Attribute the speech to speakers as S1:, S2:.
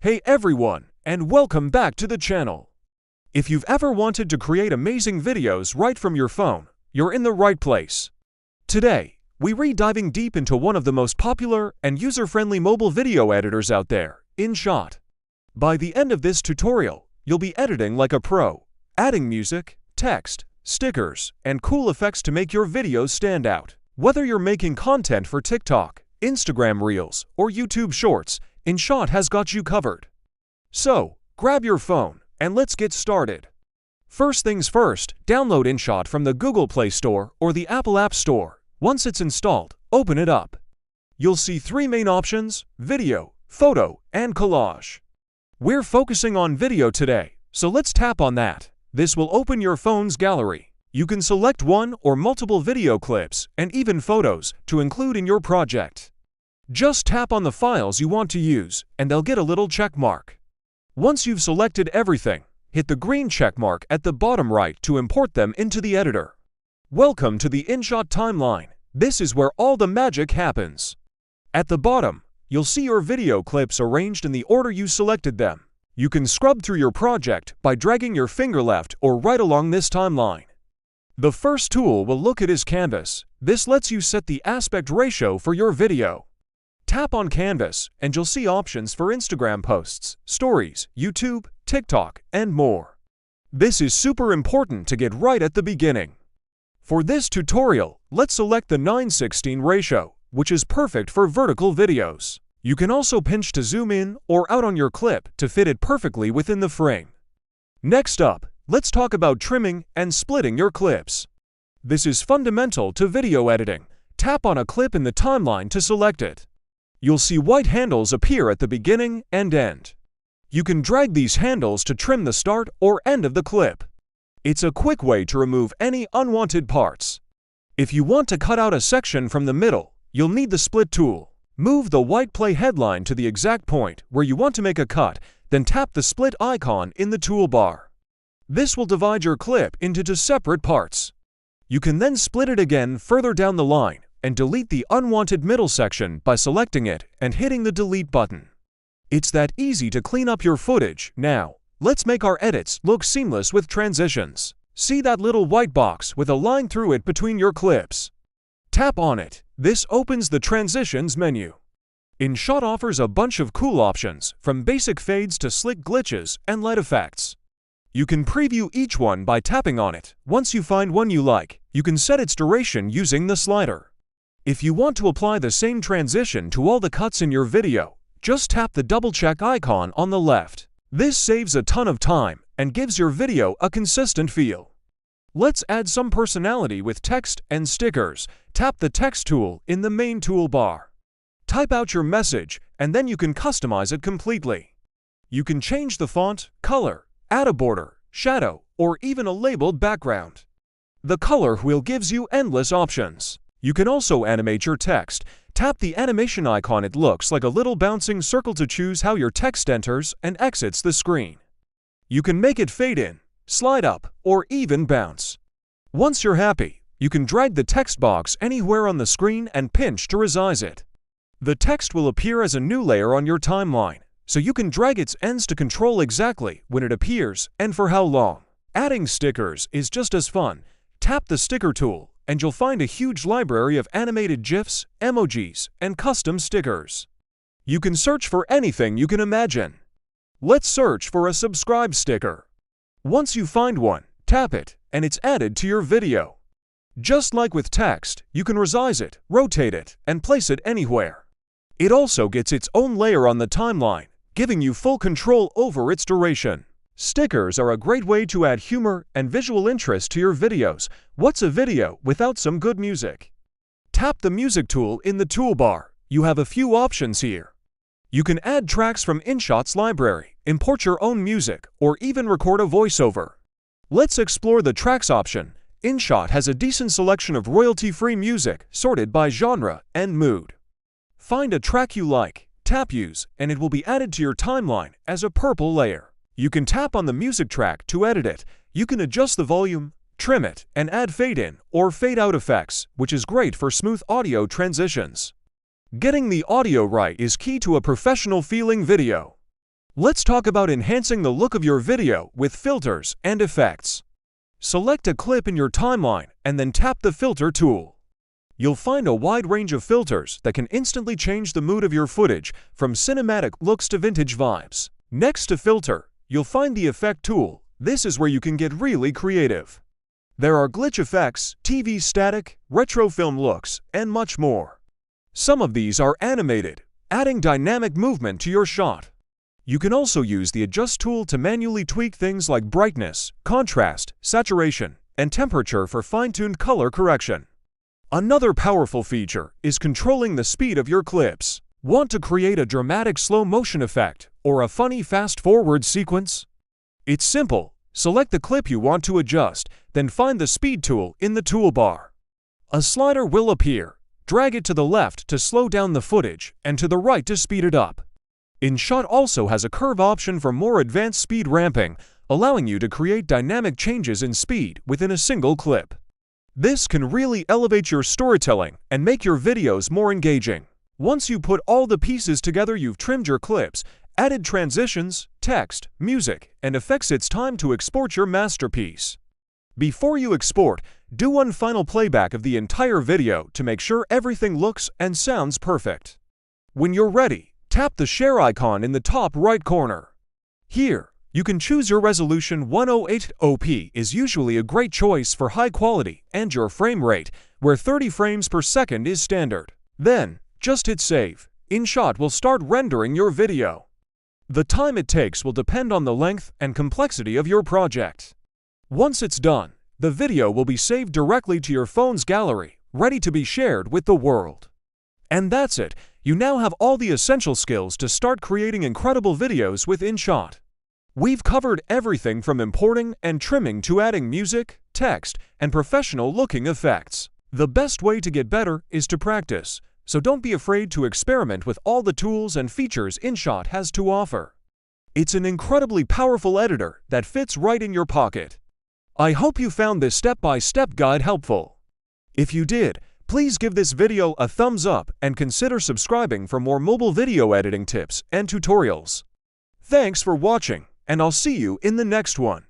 S1: Hey everyone, and welcome back to the channel. If you've ever wanted to create amazing videos right from your phone, you're in the right place. Today, we're diving deep into one of the most popular and user-friendly mobile video editors out there, InShot. By the end of this tutorial, you'll be editing like a pro, adding music, text, stickers, and cool effects to make your videos stand out. Whether you're making content for TikTok, Instagram Reels, or YouTube Shorts, InShot has got you covered. So, grab your phone, and let's get started. First things first, download InShot from the Google Play Store or the Apple App Store. Once it's installed, open it up. You'll see three main options: video, photo, and collage. We're focusing on video today, so let's tap on that. This will open your phone's gallery. You can select one or multiple video clips and even photos to include in your project. Just tap on the files you want to use, and they'll get a little check mark. Once you've selected everything, hit the green check mark at the bottom right to import them into the editor. Welcome to the InShot timeline. This is where all the magic happens. At the bottom, you'll see your video clips arranged in the order you selected them. You can scrub through your project by dragging your finger left or right along this timeline. The first tool we'll look at is Canvas. This lets you set the aspect ratio for your video. Tap on Canvas, and you'll see options for Instagram posts, stories, YouTube, TikTok, and more. This is super important to get right at the beginning. For this tutorial, let's select the 9:16 ratio, which is perfect for vertical videos. You can also pinch to zoom in or out on your clip to fit it perfectly within the frame. Next up, let's talk about trimming and splitting your clips. This is fundamental to video editing. Tap on a clip in the timeline to select it. You'll see white handles appear at the beginning and end. You can drag these handles to trim the start or end of the clip. It's a quick way to remove any unwanted parts. If you want to cut out a section from the middle, you'll need the split tool. Move the white play headline to the exact point where you want to make a cut, then tap the split icon in the toolbar. This will divide your clip into two separate parts. You can then split it again further down the line and delete the unwanted middle section by selecting it and hitting the delete button. It's that easy to clean up your footage. Now, let's make our edits look seamless with transitions. See that little white box with a line through it between your clips? Tap on it. This opens the Transitions menu. InShot offers a bunch of cool options, from basic fades to slick glitches and light effects. You can preview each one by tapping on it. Once you find one you like, you can set its duration using the slider. If you want to apply the same transition to all the cuts in your video, just tap the double check icon on the left. This saves a ton of time and gives your video a consistent feel. Let's add some personality with text and stickers. Tap the text tool in the main toolbar. Type out your message, and then you can customize it completely. You can change the font, color, add a border, shadow, or even a labeled background. The color wheel gives you endless options. You can also animate your text. Tap the animation icon. It looks like a little bouncing circle to choose how your text enters and exits the screen. You can make it fade in, slide up, or even bounce. Once you're happy, you can drag the text box anywhere on the screen and pinch to resize it. The text will appear as a new layer on your timeline, so you can drag its ends to control exactly when it appears and for how long. Adding stickers is just as fun. Tap the sticker tool, and you'll find a huge library of animated GIFs, emojis, and custom stickers. You can search for anything you can imagine. Let's search for a subscribe sticker. Once you find one, tap it, and it's added to your video. Just like with text, you can resize it, rotate it, and place it anywhere. It also gets its own layer on the timeline, giving you full control over its duration. Stickers are a great way to add humor and visual interest to your videos. What's a video without some good music? Tap the music tool in the toolbar. You have a few options here. You can add tracks from InShot's library, import your own music, or even record a voiceover. Let's explore the tracks option. InShot has a decent selection of royalty-free music sorted by genre and mood. Find a track you like, tap Use, and it will be added to your timeline as a purple layer. You can tap on the music track to edit it. You can adjust the volume, trim it, and add fade-in or fade-out effects, which is great for smooth audio transitions. Getting the audio right is key to a professional-feeling video. Let's talk about enhancing the look of your video with filters and effects. Select a clip in your timeline and then tap the filter tool. You'll find a wide range of filters that can instantly change the mood of your footage, from cinematic looks to vintage vibes. Next to filter, you'll find the effect tool. This is where you can get really creative. There are glitch effects, TV static, retro film looks, and much more. Some of these are animated, adding dynamic movement to your shot. You can also use the Adjust tool to manually tweak things like brightness, contrast, saturation, and temperature for fine-tuned color correction. Another powerful feature is controlling the speed of your clips. Want to create a dramatic slow-motion effect or a funny fast-forward sequence? It's simple. Select the clip you want to adjust, then find the speed tool in the toolbar. A slider will appear. Drag it to the left to slow down the footage and to the right to speed it up. InShot also has a curve option for more advanced speed ramping, allowing you to create dynamic changes in speed within a single clip. This can really elevate your storytelling and make your videos more engaging. Once you put all the pieces together, you've trimmed your clips, added transitions, text, music, and effects. It's time to export your masterpiece. Before you export, do one final playback of the entire video to make sure everything looks and sounds perfect. When you're ready, tap the share icon in the top right corner. Here, you can choose your resolution. 1080p is usually a great choice for high quality, and your frame rate, where 30 frames per second is standard. Then, just hit save. InShot will start rendering your video. The time it takes will depend on the length and complexity of your project. Once it's done, the video will be saved directly to your phone's gallery, ready to be shared with the world. And that's it. You now have all the essential skills to start creating incredible videos with InShot. We've covered everything from importing and trimming to adding music, text, and professional-looking effects. The best way to get better is to practice, so don't be afraid to experiment with all the tools and features InShot has to offer. It's an incredibly powerful editor that fits right in your pocket. I hope you found this step-by-step guide helpful. If you did, please give this video a thumbs up and consider subscribing for more mobile video editing tips and tutorials. Thanks for watching, and I'll see you in the next one.